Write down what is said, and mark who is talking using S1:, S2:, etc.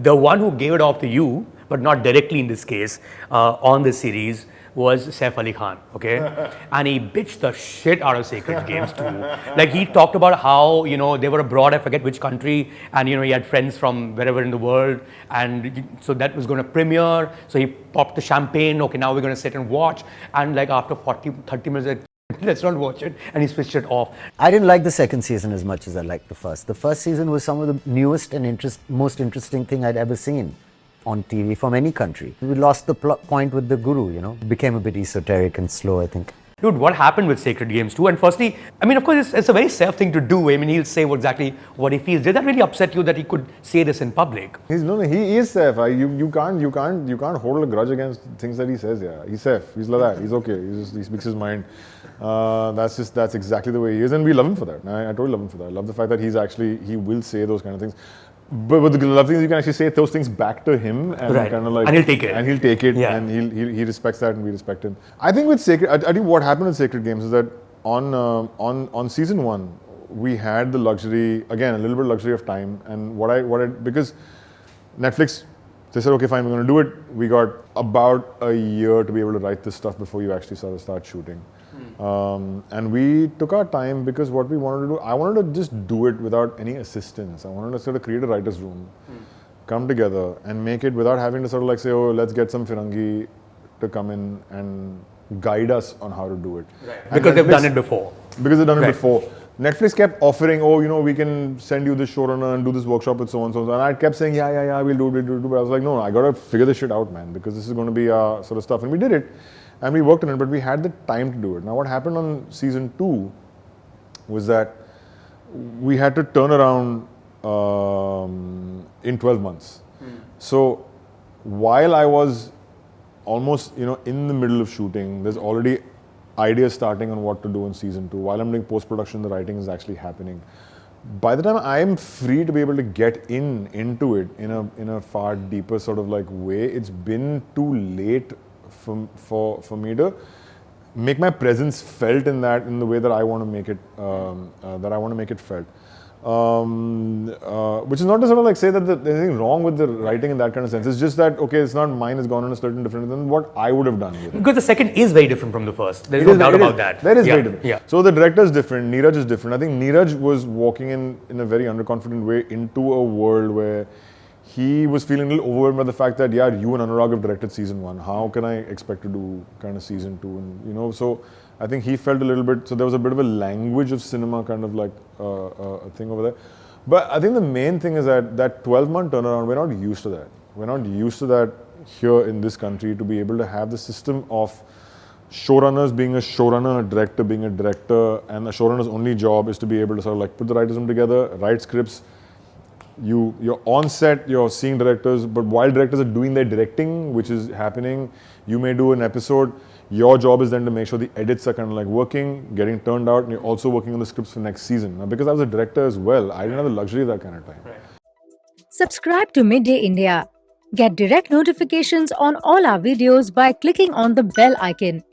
S1: The one who gave it off to you, but not directly in this case, on this series, was Saif Ali Khan, okay? And he bitched the shit out of Sacred Games too. Like, he talked about how, you know, they were abroad, I forget which country, and, you know, he had friends from wherever in the world, and so that was going to premiere, so he popped the champagne, okay, now we're going to sit and watch, and like after 30 minutes, like, let's not watch it, and he switched it off.
S2: I didn't like the second season as much as I liked the first. The first season was some of the newest and most interesting thing I'd ever seen on TV from any country. We lost the plot point with the guru, you know. It became a bit esoteric and slow, I think.
S1: Dude, what happened with Sacred Games too? And firstly, I mean, of course, it's a very safe thing to do. I mean, he'll say exactly what he feels. Did that really upset you that he could say this in public?
S3: He is safe. You can't hold a grudge against things that he says. Yeah, he's safe. He's like that. He's okay. He speaks his mind. That's exactly the way he is, and we love him for that. I totally love him for that. I love the fact that he will say those kind of things. But the love thing is you can actually say those things back to him and
S1: right.
S3: kind of like,
S1: and he'll take it.
S3: And he'll take it,
S1: yeah.
S3: and he respects that, and we respect him. I think with Sacred, I think what happened with Sacred Games is that on season 1 we had the luxury, again a little bit of luxury of time, and because Netflix, they said, okay, fine, we're going to do it. We got about a year to be able to write this stuff before you actually start shooting. And we took our time because what we wanted to do, I wanted to just do it without any assistance. I wanted to sort of create a writer's room, come together and make it without having to sort of like say, oh, let's get some Firangi to come in and guide us on how to do it.
S1: Right. Because they've done it before.
S3: Because they've done it before. Netflix kept offering, oh, you know, we can send you this showrunner and do this workshop with so and so. And I kept saying, yeah, we'll do it. But I was like, no, I got to figure this shit out, man, because this is going to be our sort of stuff. And we did it. And we worked on it, but we had the time to do it. Now, what happened on season 2 was that we had to turn around in 12 months. So, while I was almost, you know, in the middle of shooting, there's already ideas starting on what to do in season 2. While I'm doing post-production, the writing is actually happening. By the time I'm free to be able to get into it in a far deeper sort of like way, it's been too late for me to make my presence felt in the way that I want to make it felt. Which is not to sort of like say that there's anything wrong with the writing in that kind of sense. It's just that, okay, it's not mine, it's gone in a certain different than what I would have done with it.
S1: Because the second is very different from the first. There's no doubt about that.
S3: That is very different.
S1: Yeah.
S3: So the director is different, Neeraj is different. I think Neeraj was walking in a very underconfident way into a world where he was feeling a little overwhelmed by the fact that, yeah, you and Anurag have directed season 1. How can I expect to do kind of season 2? And, you know, so I think he felt a little bit, so there was a bit of a language of cinema kind of like a thing over there. But I think the main thing is that 12-month turnaround, we're not used to that. We're not used to that here in this country, to be able to have the system of showrunners being a showrunner, a director being a director, and a showrunner's only job is to be able to sort of like put the writers room together, write scripts. You're on set, you're seeing directors, but while directors are doing their directing, which is happening, you may do an episode. Your job is then to make sure the edits are kind of like working, getting turned out, and you're also working on the scripts for next season. Now, because I was a director as well, I didn't have the luxury of that kind of time. Right.
S4: Subscribe to Midday India. Get direct notifications on all our videos by clicking on the bell icon.